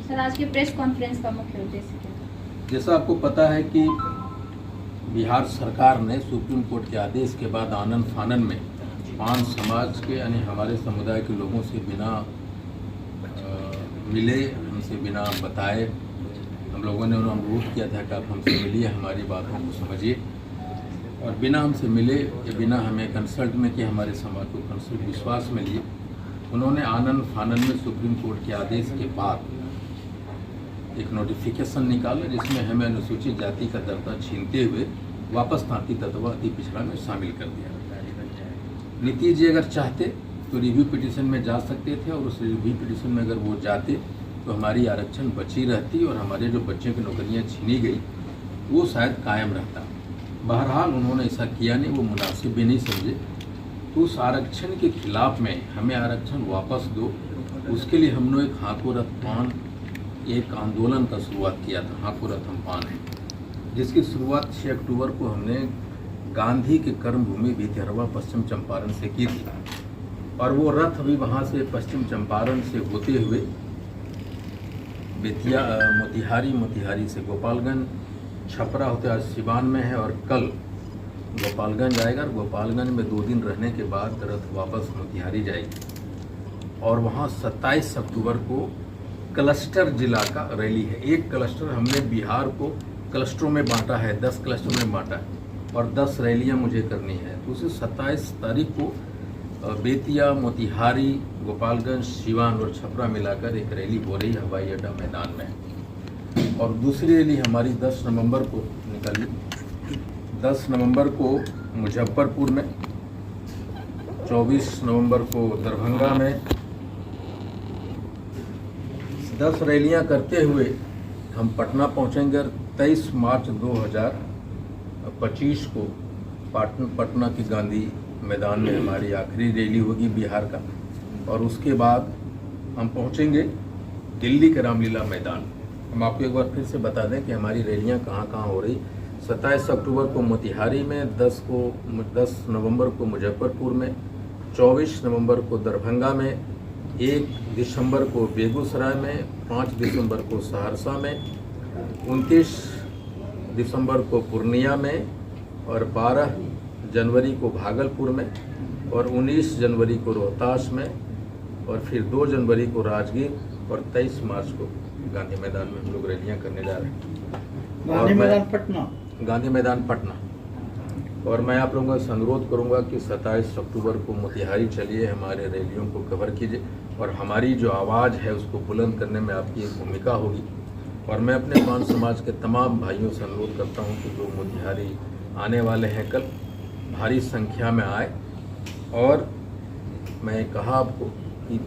Sir, आज के press conference का मुख्य उद्देश्य क्या था? जैसा आपको पता है कि बिहार सरकार ने सुप्रीम कोर्ट के आदेश के बाद आनन फानन में पान समाज के यानी हमारे समुदाय के लोगों से बिना मिले, हमसे बिना बताए, हम लोगों ने उन्हें अनुरोध किया था कि आप हमसे मिलिए, हमारी बातों को समझिए, और बिना हमसे मिले या बिना हमें कंसल्ट में कि हमारे समाज को कंसल्ट विश्वास में लिए उन्होंने आनन फानन में सुप्रीम कोर्ट के आदेश के बाद एक नोटिफिकेशन निकाला जिसमें हमें अनुसूचित जाति का दर्जा छीनते हुए वापस तांती तत्व अति पिछड़ा में शामिल कर दिया। नीतीश जी अगर चाहते तो रिव्यू पिटीशन में जा सकते थे, और उस रिव्यू पिटीशन में अगर वो जाते तो हमारी आरक्षण बची रहती और हमारे जो बच्चों की नौकरियां छीनी गई वो शायद कायम रहता। बहरहाल उन्होंने ऐसा किया नहीं, वो मुनासिब भी नहीं समझे। तो उस आरक्षण के खिलाफ में हमें आरक्षण वापस दो, उसके लिए हमने एक हाको रथ पान एक आंदोलन का शुरुआत किया था। हाको रथ हम पान है, जिसकी शुरुआत 6 अक्टूबर को हमने गांधी के कर्मभूमि भितरवा पश्चिम चंपारण से की थी, और वो रथ अभी वहाँ से पश्चिम चंपारण से होते हुए बेतिया मोतिहारी से गोपालगंज, छपरा होते आज सिवान में है, और कल गोपालगंज आएगा। और गोपालगंज में 2 दिन रहने के बाद रथ वापस मोतिहारी जाएगी, और वहाँ 27 अक्टूबर को क्लस्टर जिला का रैली है। एक क्लस्टर हमने बिहार को क्लस्टरों में बांटा है, 10 क्लस्टर में बांटा है, और 10 रैलियाँ मुझे करनी है। तो उसे 27 तारीख को बेतिया, मोतिहारी, गोपालगंज, सिवान और छपरा मिलाकर एक रैली हो रही है हवाई अड्डा मैदान में। और दूसरी रैली हमारी 10 नवंबर को निकली। 10 नवंबर को मुजफ्फरपुर में, 24 नवंबर को दरभंगा में। 10 रैलियां करते हुए हम पटना पहुंचेंगे। 23 मार्च 2025 को पटना की गांधी मैदान में हमारी आखिरी रैली होगी बिहार का, और उसके बाद हम पहुंचेंगे दिल्ली के रामलीला मैदान। हम आपको एक बार फिर से बता दें कि हमारी रैलियां कहाँ कहाँ हो रही। 27 अक्टूबर को मोतिहारी में, 10 नवंबर को मुजफ्फरपुर में, 24 नवंबर को दरभंगा में, 1 दिसंबर को बेगूसराय में, 5 दिसंबर को सहरसा में, 29 दिसंबर को पूर्णिया में, और 12 जनवरी को भागलपुर में, और 19 जनवरी को रोहतास में, और फिर 2 जनवरी को राजगीर, और 23 मार्च को गांधी मैदान में हम लोग रैलियां करने जा रहे हैं। गांधी मैदान पटना। और मैं आप लोगों से अनुरोध करूंगा कि 27 अक्टूबर को मोतिहारी चलिए, हमारे रैलियों को कवर कीजिए, और हमारी जो आवाज़ है उसको बुलंद करने में आपकी एक भूमिका होगी। और मैं अपने पान समाज के तमाम भाइयों से अनुरोध करता हूं कि जो मोतिहारी आने वाले हैं कल, भारी संख्या में आए। और मैं कहा आपको कि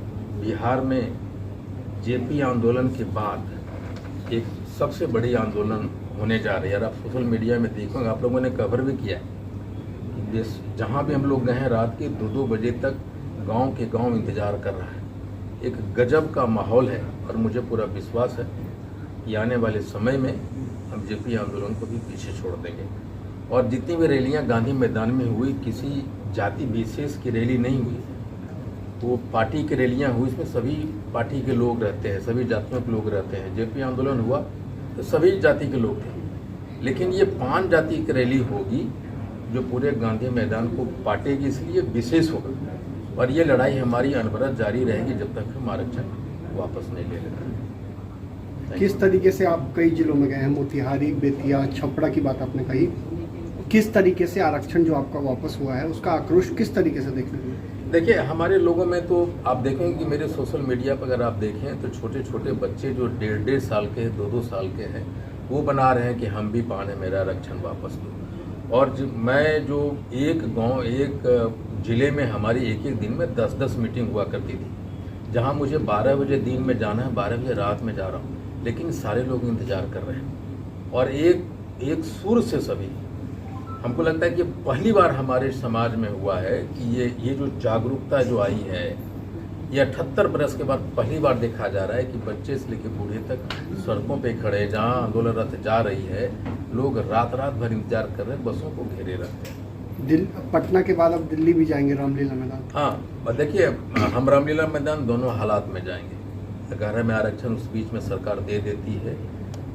बिहार में जेपी आंदोलन के बाद एक सबसे बड़ी आंदोलन होने जा रही है। और आप सोशल मीडिया में देखोगे, आप लोगों ने कवर भी किया है कि जहाँ भी हम लोग गए हैं रात के 2-2 बजे तक गांव के गांव इंतज़ार कर रहा है। एक गजब का माहौल है, और मुझे पूरा विश्वास है कि आने वाले समय में हम जेपी आंदोलन को भी पीछे छोड़ देंगे। और जितनी भी रैलियां गांधी मैदान में हुई, किसी जाति विशेष की रैली नहीं हुई, वो पार्टी की रैलियां हुई। इसमें सभी पार्टी के लोग रहते हैं, सभी जातियों के लोग रहते हैं। जेपी आंदोलन हुआ तो सभी जाति के लोग थे, लेकिन ये 5 जाति की रैली होगी जो पूरे गांधी मैदान को बांटेगी, इसलिए विशेष होगा। और ये लड़ाई हमारी अनवरत जारी रहेगी जब तक हम आरक्षण वापस नहीं ले लेते। किस तरीके से आप कई जिलों में गए हैं, मोतिहारी, बेतिया, छपरा की बात आपने कही, किस तरीके से आरक्षण जो आपका वापस हुआ है उसका आक्रोश किस तरीके से देखने को? देखिए, हमारे लोगों में तो आप देखेंगे कि मेरे सोशल मीडिया पर अगर आप देखें तो छोटे छोटे बच्चे जो 1.5 साल के, 2-2 साल के हैं, वो बना रहे हैं कि हम भी पाने मेरा आरक्षण वापस दो। और मैं जो एक गांव, एक ज़िले में हमारी एक दिन में 10-10 मीटिंग हुआ करती थी, जहां मुझे 12 बजे दिन में जाना है, 12 बजे रात में जा रहा हूं, लेकिन सारे लोग इंतज़ार कर रहे हैं। और एक सुर से सभी, हमको लगता है कि पहली बार हमारे समाज में हुआ है कि ये जो जागरूकता जो आई है, ये 78 बरस के बाद पहली बार देखा जा रहा है कि बच्चे से लेकर बूढ़े तक सड़कों पे खड़े, जहाँ आंदोलन रथ जा रही है, लोग रात भर इंतजार कर रहे हैं, बसों को घेरे रहते हैं। पटना के बाद अब दिल्ली भी जाएंगे रामलीला मैदान? हाँ, देखिए, हम रामलीला मैदान दोनों हालात में जाएंगे। 11 में आरक्षण उस बीच में सरकार दे देती है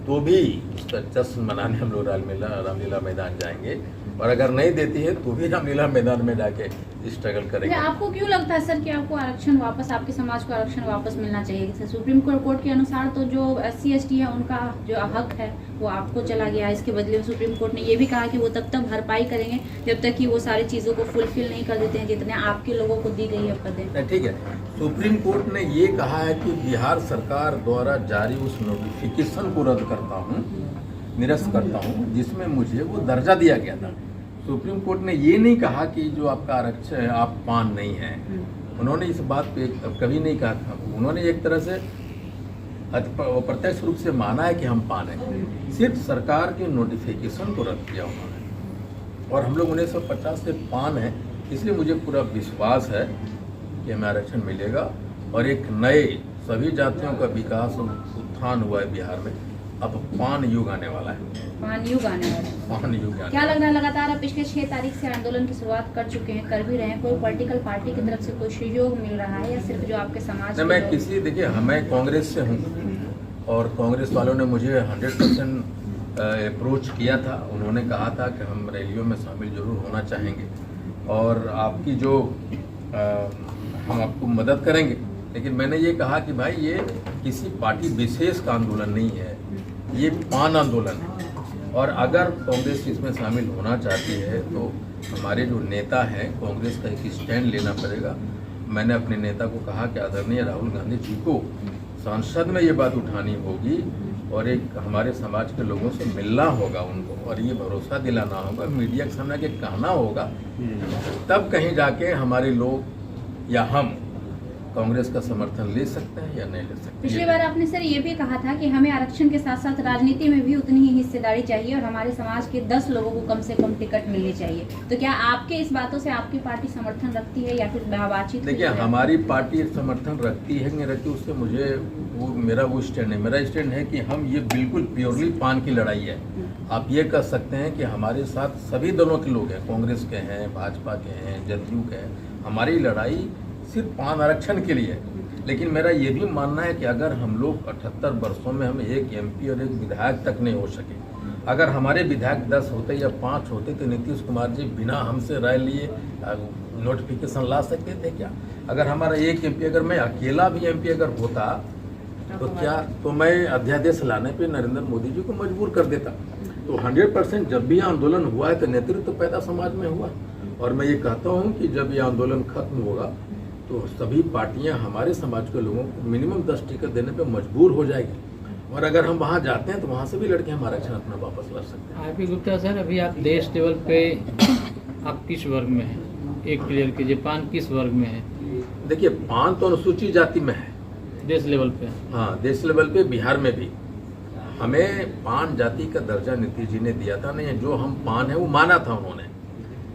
तो भी उसका जश्न मनाने हम लोग रामलीला मैदान जाएंगे, और अगर नहीं देती है तो भी रामलीला मैदान में जाके स्ट्रगल करेंगे। आपको क्यों लगता है सर कि आपको आरक्षण वापस, आपके समाज को आरक्षण वापस मिलना चाहिए? जैसे सुप्रीम कोर्ट के अनुसार तो जो SC/ST है उनका जो हक है वो आपको चला गया, इसके बदले में सुप्रीम कोर्ट ने ये भी कहा कि वो तब तक भरपाई करेंगे जब तक कि वो सारी चीज़ों को फुलफिल नहीं कर देते हैं जितने आपके लोगों को दी गई है पदें। ठीक है, सुप्रीम कोर्ट ने ये कहा है कि बिहार सरकार द्वारा जारी उस नोटिफिकेशन को रद्द करता हूँ, निरस्त करता हूँ जिसमें मुझे वो दर्जा दिया गया था। सुप्रीम कोर्ट ने ये नहीं कहा कि जो आपका आरक्षण है आप पान नहीं है, उन्होंने इस बात पे कभी नहीं कहा था। उन्होंने एक तरह से प्रत्यक्ष रूप से माना है कि हम पान है, सिर्फ सरकार के नोटिफिकेशन को रद्द किया उन्होंने, और हम लोग 1950 से पान है, इसलिए मुझे पूरा विश्वास है कि हमें आरक्षण मिलेगा और एक नए सभी जातियों का विकास और उत्थान हुआ है बिहार में। अब पान युग आने वाला है, पान युग आने वाला है। पान युग आने क्या लग रहा है, लगातार आप पिछले 6 तारीख से आंदोलन की शुरुआत कर चुके हैं, कर भी रहे हैं, कोई पॉलिटिकल पार्टी की तरफ से कोई सहयोग मिल रहा है या सिर्फ जो आपके समाज मैं किसी, देखिए मैं कांग्रेस से हूँ और कांग्रेस वालों ने मुझे 100% अप्रोच किया था। उन्होंने कहा था कि हम रैलियों में शामिल जरूर होना चाहेंगे और आपकी जो हम आपको मदद करेंगे, लेकिन मैंने ये कहा कि भाई ये किसी पार्टी विशेष का आंदोलन नहीं है, ये पान आंदोलन है, और अगर कांग्रेस इसमें शामिल होना चाहती है तो हमारे जो नेता हैं कांग्रेस का एक स्टैंड लेना पड़ेगा। मैंने अपने नेता को कहा कि आदरणीय राहुल गांधी जी को संसद में ये बात उठानी होगी और एक हमारे समाज के लोगों से मिलना होगा उनको, और ये भरोसा दिलाना होगा, मीडिया के सामने के कहना होगा, तब कहीं जाके हमारे लोग या हम कांग्रेस का समर्थन ले सकते हैं या नहीं ले सकते। पिछली बार आपने सर ये भी कहा था कि हमें आरक्षण के साथ साथ राजनीति में भी उतनी ही हिस्सेदारी चाहिए और हमारे समाज के 10 लोगों को कम से कम टिकट मिलनी चाहिए, तो क्या आपके इस बातों से आपकी पार्टी समर्थन रखती है या फिर बातचीत? देखिए, हमारी पार्टी समर्थन रखती है नहीं रखती उससे मुझे वो मेरा वो स्टैंड है। मेरा स्टैंड है कि हम ये बिल्कुल प्योरली पान की लड़ाई है। आप ये कह सकते हैं कि हमारे साथ सभी दलों के लोग हैं, कांग्रेस के हैं, भाजपा के हैं, जदयू के हैं। हमारी लड़ाई सिर्फ पान आरक्षण के लिए है, लेकिन मेरा ये भी मानना है कि अगर हम लोग 78 वर्षों में हम एक MP और एक विधायक तक नहीं हो सके, अगर हमारे विधायक 10 होते या 5 होते तो नीतीश कुमार जी बिना हमसे राय लिए नोटिफिकेशन ला सकते थे क्या? अगर हमारा एक MP, अगर मैं अकेला भी MP अगर होता तो क्या, तो मैं अध्यादेश लाने पे नरेंद्र मोदी जी को मजबूर कर देता। तो 100% जब भी आंदोलन हुआ है तो नेतृत्व पैदा समाज में हुआ, और मैं ये कहता हूँ कि जब ये आंदोलन खत्म होगा तो सभी पार्टियां हमारे समाज के लोगों को मिनिमम 10 टिकट देने पे मजबूर हो जाएगी, और अगर हम वहां जाते हैं तो वहां से भी लड़के हम आरक्षण अपना वापस ला सकते हैं। आरपी गुप्ता सर, अभी आप देश लेवल पे आप किस वर्ग में हैं? एक क्लियर कीजिए, पान किस वर्ग में है? देखिए, पान तो अनुसूचित जाति में है देश लेवल पे। हाँ, देश लेवल पे बिहार में भी हमें पान जाति का दर्जा नीतीश जी ने दिया था। नहीं, जो हम पान है वो माना था उन्होंने,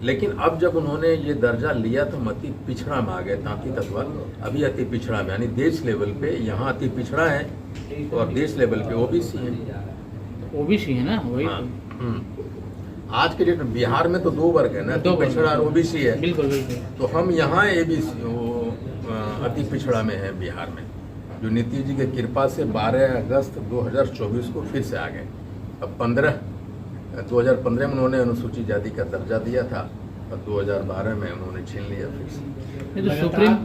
लेकिन अब जब उन्होंने ये दर्जा लिया तो हम अति पिछड़ा में आ गए, तांती तत्वा अभी अति पिछड़ा में, यानी देश लेवल पे यहाँ अति पिछड़ा है और देश लेवल पे OBC है। OBC है ना, वही हाँ, आज के डेट में बिहार में तो 2 वर्ग है ना, अति पिछड़ा और OBC है। बिल्कुल बिल्कुल। तो हम यहाँ ABC अति पिछड़ा में है बिहार में, जो नीतीश जी की कृपा से 12 अगस्त 2024 को फिर से आ गए। अब 2015 में उन्होंने अनुसूचित जाति का दर्जा दिया था और 2012 में उन्होंने छीन लिया फिर से। तो सुप्रीम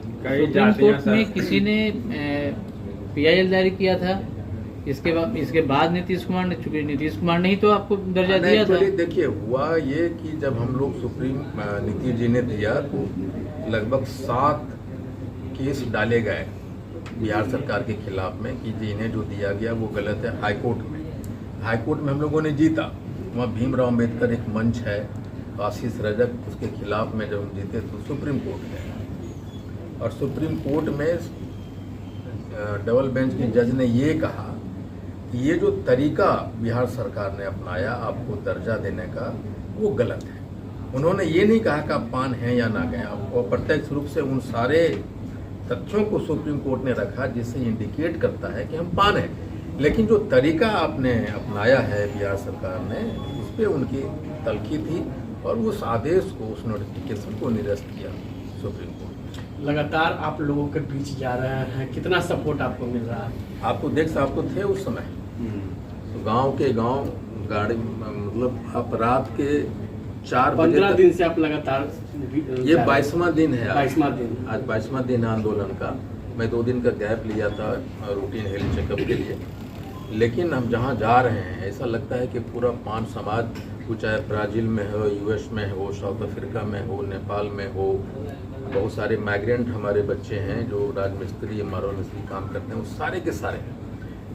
कोर्ट में किसी ने PIL जारी किया था, इसके बाद नीतीश कुमार ने, चूंकि नीतीश कुमार ने ही तो आपको दर्जा दिया था। देखिए, हुआ ये कि जब हम लोग सुप्रीम नीतीश जी ने दिया तो लगभग 7 केस डाले गए बिहार सरकार के खिलाफ में कि इन्हें जो दिया गया वो गलत है। हाईकोर्ट में हम लोगों ने जीता। वहाँ भीमराव अम्बेडकर एक मंच है, आशीष रजक, उसके खिलाफ में जब हम जीते तो सुप्रीम कोर्ट गए, और सुप्रीम कोर्ट में डबल बेंच के जज ने ये कहा कि ये जो तरीका बिहार सरकार ने अपनाया आपको दर्जा देने का वो गलत है। उन्होंने ये नहीं कहा कि आप पान हैं या ना गए, और प्रत्यक्ष रूप से उन सारे तथ्यों को सुप्रीम कोर्ट ने रखा जिससे इंडिकेट करता है कि हम पान हैं, लेकिन जो तरीका आपने अपनाया है बिहार सरकार ने उस पर उनकी तलखी थी और उस आदेश को, उस नोटिफिकेशन को निरस्त किया सुप्रीम कोर्ट। लगातार आप लोगों के बीच जा रहे हैं, कितना सपोर्ट आपको मिल रहा है? आपको आप तो थे उस समय, तो गांव के गांव गाड़ी, मतलब आप रात के 4 बजे 15 तक, दिन से आप लगातार ये 22वां दिन है, 22वां दिन। आज 22वां दिन है आंदोलन का। मैं 2 दिन का गैप लिया था रूटीन हेल्थ चेकअप के लिए, लेकिन हम जहाँ जा रहे हैं ऐसा लगता है कि पूरा पान समाज, वो चाहे ब्राज़ील में हो, यूएस में हो, साउथ अफ्रीका में हो, नेपाल में हो, बहुत सारे माइग्रेंट हमारे बच्चे हैं जो राजमिस्त्री, मार्बल मिस्त्री काम करते हैं, वो सारे के सारे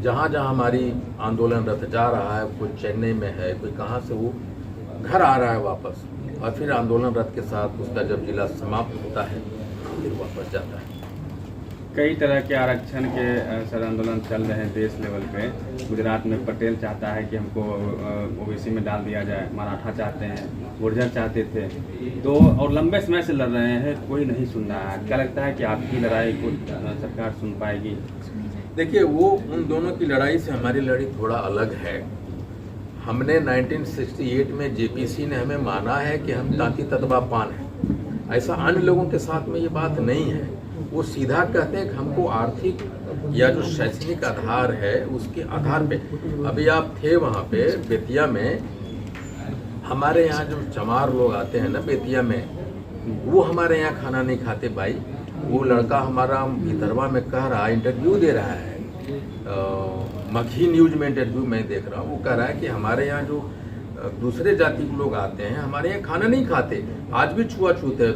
जहाँ जहाँ हमारी आंदोलन रथ जा रहा है, कोई चेन्नई में है, कोई कहाँ से, वो घर आ रहा है वापस, और फिर आंदोलन रथ के साथ उसका जब जिला समाप्त होता है फिर वापस जाता है। कई तरह के आरक्षण के सर आंदोलन चल रहे हैं देश लेवल पे। गुजरात में पटेल चाहता है कि हमको ओबीसी में डाल दिया जाए, मराठा चाहते हैं, गुर्जर चाहते थे, तो और लंबे समय से लड़ रहे हैं, कोई नहीं सुन रहा है। क्या लगता है कि आपकी लड़ाई को सरकार सुन पाएगी? देखिए, वो उन दोनों की लड़ाई से हमारी लड़ाई थोड़ा अलग है। हमने 1968 में जेपीसी ने हमें माना है कि हम तांती ततबा पान हैं, ऐसा अन्य लोगों के साथ में ये बात नहीं है। वो सीधा कहते हैं कि हमको आर्थिक या जो शैक्षणिक आधार है उसके आधार पे, अभी आप थे वहाँ पे बेतिया में, हमारे यहाँ जो चमार लोग आते हैं ना बेतिया में, वो हमारे यहाँ खाना नहीं खाते भाई। वो लड़का हमारा भीतरवा में कह रहा है, इंटरव्यू दे रहा है, मक्खी न्यूज में इंटरव्यू मैं देख रहा हूँ, वो कह रहा है कि हमारे यहाँ जो दूसरे जाति के लोग आते हैं हमारे यहाँ खाना नहीं खाते, आज भी छुआछूत है।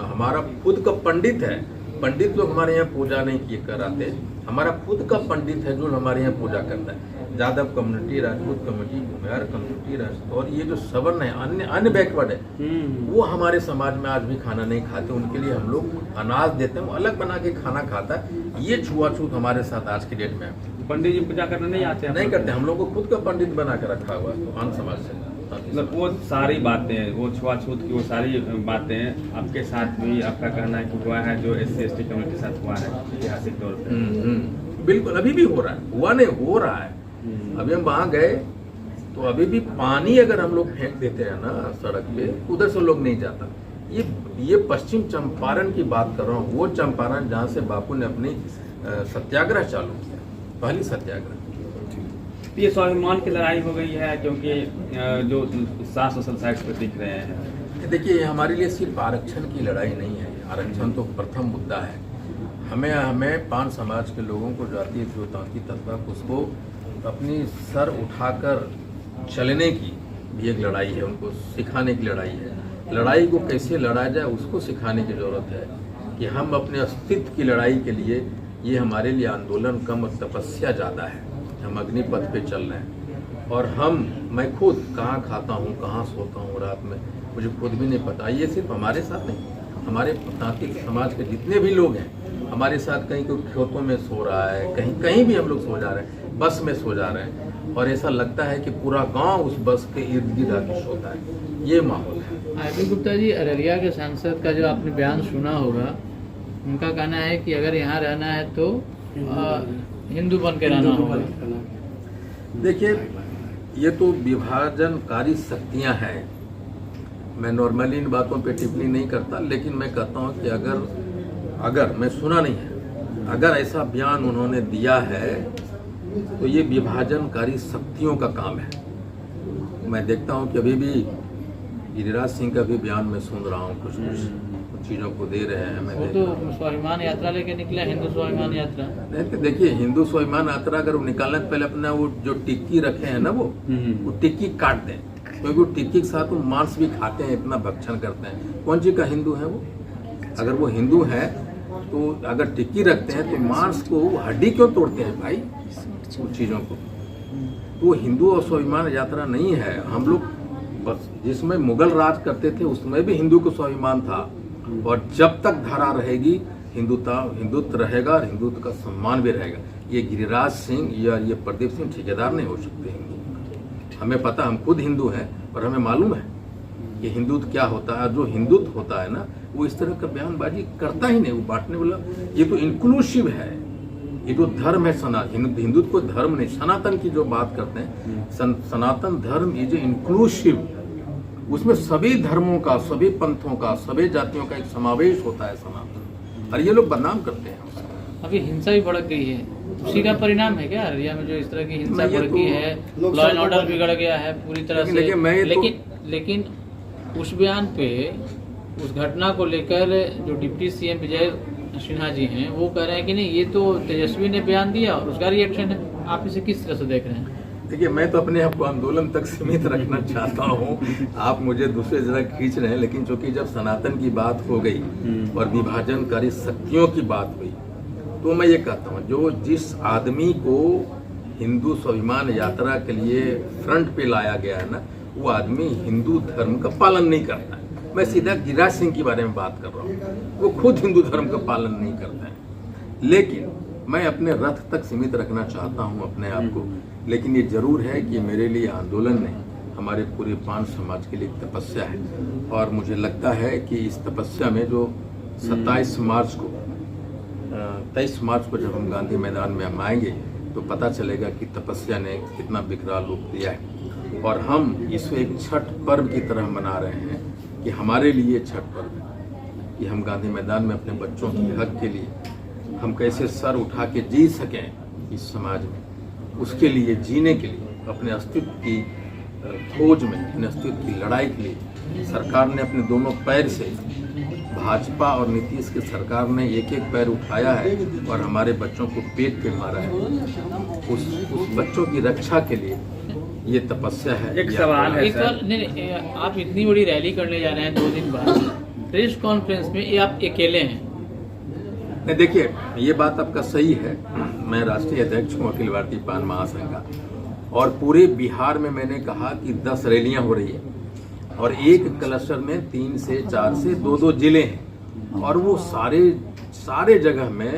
हमारा खुद का पंडित है, पंडित लोग हमारे यहाँ पूजा नहीं किए कराते, हमारा खुद का पंडित है जो हमारे यहाँ पूजा करता है। Yadav community, Rajput community, Bhumihar community, और ये जो सवर्ण है, अन्य बैकवर्ड है, वो हमारे समाज में आज भी खाना नहीं खाते। उनके लिए हम लोग अनाज देते हैं, वो अलग बना के खाना खाता है। ये छुआछूत हमारे साथ आज की डेट में है। पंडित जी पूजा करने नहीं आते? नहीं करते, हम लोग को खुद का पंडित बना के रखा हुआ है अन्य समाज से। मतलब वो सारी बातें, वो छुआछूत की वो सारी बातें आपके साथ भी, आपका कहना है कि हुआ है जो SC/ST कम्युनिटी के साथ हुआ है ऐतिहासिक तौर पे? बिल्कुल, अभी भी हो रहा है, हुआ नहीं हो रहा है। अभी हम वहाँ गए तो अभी भी पानी अगर हम लोग फेंक देते हैं ना सड़क पे, उधर से लोग नहीं जाता। ये पश्चिम चंपारण की बात कर रहा हूँ, वो चंपारण जहाँ से बापू ने अपनी सत्याग्रह चालू किया, पहली सत्याग्रह। ये स्वाभिमान की लड़ाई हो गई है क्योंकि जो सात सोशल साइट्स पर दिख रहे हैं। देखिए, हमारे लिए सिर्फ आरक्षण की लड़ाई नहीं है, आरक्षण तो प्रथम मुद्दा है। हमें पान समाज के लोगों को जातीय तांती तत्वा उसको अपनी सर उठाकर चलने की भी एक लड़ाई है, उनको सिखाने की लड़ाई है। लड़ाई को कैसे लड़ा जाए उसको सिखाने की ज़रूरत है कि हम अपने अस्तित्व की लड़ाई के लिए, ये हमारे लिए आंदोलन कम और तपस्या ज़्यादा है। हम अग्निपथ पे चल रहे हैं और मैं खुद कहाँ खाता हूँ, कहाँ सोता हूँ रात में, मुझे खुद भी नहीं पता। ये सिर्फ हमारे साथ नहीं, हमारे तांत्रिक समाज के जितने भी लोग हैं हमारे साथ, कहीं कोई खेतों में सो रहा है, कहीं भी हम लोग सो जा रहे हैं, बस में सो जा रहे हैं, और ऐसा लगता है कि पूरा गांव उस बस के इर्द गिर्द आके सोता है। ये माहौल है। आरपी गुप्ता जी, अररिया के सांसद का जो आपने बयान सुना होगा, उनका कहना है कि अगर यहाँ रहना है तो हिंदू बन के रहना होगा। देखिए, ये तो विभाजनकारी शक्तियां हैं। मैं नॉर्मली इन बातों पे टिप्पणी नहीं करता, लेकिन मैं कहता हूं कि अगर मैं सुना नहीं है, अगर ऐसा बयान उन्होंने दिया है तो ये विभाजनकारी शक्तियों का काम है। मैं देखता हूं कि अभी भी गिरिराज सिंह का भी बयान मैं सुन रहा हूं, कुछ चीज़ों को दे रहे हैं। मैं तो स्वाभिमान यात्रा लेके निकला, हिंदू स्वाभिमान यात्रा। नहीं, देखिए, हिंदू स्वाभिमान यात्रा अगर वो निकालने से पहले अपना वो जो टिक्की रखे हैं ना, वो टिक्की काट दें, क्योंकि वो टिक्की के साथ वो मांस भी खाते हैं, इतना भक्षण करते हैं। कौन सी का हिंदू है वो? अगर वो हिंदू है तो अगर टिक्की रखते हैं तो मांस को, हड्डी क्यों तोड़ते हैं भाई उन चीज़ों को? तो हिंदू और स्वाभिमान यात्रा नहीं है। हम लोग बस, जिसमें मुगल राज करते थे उसमें भी हिंदू को स्वाभिमान था, और जब तक धारा रहेगी हिंदुत्व रहेगा और हिंदुत्व का सम्मान भी रहेगा। ये गिरिराज सिंह या ये प्रदीप सिंह ठेकेदार नहीं हो सकते हिंदू। हमें पता, हम खुद हिंदू हैं और हमें मालूम है कि हिंदुत्व क्या होता है। जो हिंदुत्व होता है ना, वो इस तरह का बयानबाजी करता ही नहीं, वो बांटने वाला। ये तो इंक्लूसिव है, ये जो धर्म है हिंदुत्व को धर्म नहीं, सनातन की जो बात करते हैं, सनातन धर्म इज इंक्लूसिव। उसमें सभी धर्मों का, सभी पंथों का, सभी जातियों का एक समावेश होता है सनातन। और ये लोग बदनाम करते हैं उसको। अभी हिंसा भी भड़क गई है, उसी का परिणाम है क्या अररिया में जो इस तरह की हिंसा मैं ये भड़क तो गई है, लोग लॉ एंड सब ऑर्डर लोग- बिगड़ गया है पूरी तरह लेकिन से। देखिए, मैं ये लेकिन उस बयान पे, उस घटना को लेकर जो डिप्टी सीएम विजय सिन्हा जी हैं वो कह रहे हैं कि नहीं ये तो तेजस्वी ने बयान दिया और उसका रिएक्शन है। आप इसे किस तरह से देख रहे हैं? देखिए, मैं तो अपने आप को आंदोलन तक सीमित रखना चाहता हूँ। आप मुझे दूसरे जगह खींच रहे हैं, लेकिन चूंकि जब सनातन की बात हो गई और विभाजनकारी शक्तियों की बात हुई, तो मैं ये कहता हूँ जो जिस आदमी को हिंदू स्वाभिमान यात्रा के लिए फ्रंट पे लाया गया है ना, वो आदमी हिंदू धर्म का पालन नहीं करता है। मैं सीधा गिरिराज सिंह के बारे में बात कर रहा हूँ, वो खुद हिंदू धर्म का पालन नहीं करता है। लेकिन मैं अपने रथ तक सीमित रखना चाहता हूँ अपने आप को। लेकिन ये जरूर है कि मेरे लिए आंदोलन नहीं, हमारे पूरे पान समाज के लिए एक तपस्या है। और मुझे लगता है कि इस तपस्या में जो 27 मार्च को 23 मार्च को जब हम गांधी मैदान में हम आएंगे तो पता चलेगा कि तपस्या ने कितना विकराल रूप लिया है। और हम इसको एक छठ पर्व की तरह मना रहे हैं कि हमारे लिए छठ पर्व है कि हम गांधी मैदान में अपने बच्चों के हक के लिए हम कैसे सर उठा के जी सकें इस समाज में, उसके लिए जीने के लिए, अपने अस्तित्व की खोज में, अपने अस्तित्व की लड़ाई के लिए सरकार ने अपने दोनों पैर से, भाजपा और नीतीश की सरकार ने एक एक पैर उठाया है और हमारे बच्चों को पेट पे मारा है। उस बच्चों की रक्षा के लिए ये तपस्या है। एक सवाल है एक सवाल, नहीं, आप इतनी बड़ी रैली करने जा रहे हैं 2 दिन बाद, प्रेस कॉन्फ्रेंस में ये आप अकेले हैं? नहीं, देखिए, ये बात आपका सही है। मैं राष्ट्रीय अध्यक्ष हूँ अखिल भारतीय पान महासंघ का, और पूरे बिहार में मैंने कहा कि 10 रैलियां हो रही है और एक क्लस्टर में 3 से 4 से 2 जिले हैं, और वो सारे जगह में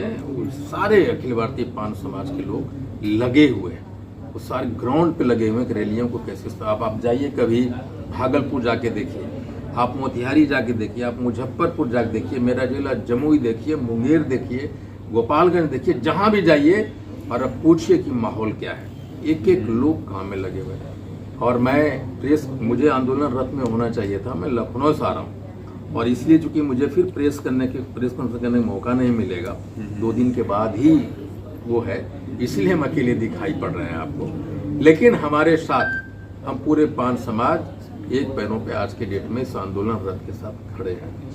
सारे अखिल भारतीय पान समाज के लोग लगे हुए हैं। वो सारे ग्राउंड पे लगे हुए हैं कि रैलियों को कैसे। आप जाइए कभी भागलपुर जाके देखिए, आप मोतिहारी जाके देखिए, आप मुजफ्फरपुर जाके देखिए, मेरा जिला जमुई देखिए, मुंगेर देखिए, गोपालगंज देखिए, जहाँ भी जाइए और अब पूछिए कि माहौल क्या है। एक एक लोग काम में लगे हुए हैं। और मुझे आंदोलन रथ में होना चाहिए था, मैं लखनऊ से आ रहा हूँ, और इसलिए चूंकि मुझे फिर प्रेस कॉन्फ्रेंस करने का मौका नहीं मिलेगा, 2 दिन के बाद ही वो है, इसलिए हम अकेले दिखाई पड़ रहे हैं आपको। लेकिन हमारे साथ हम पूरे पान समाज एक पैरों पे आज के डेट में इस आंदोलन रथ के साथ खड़े हैं।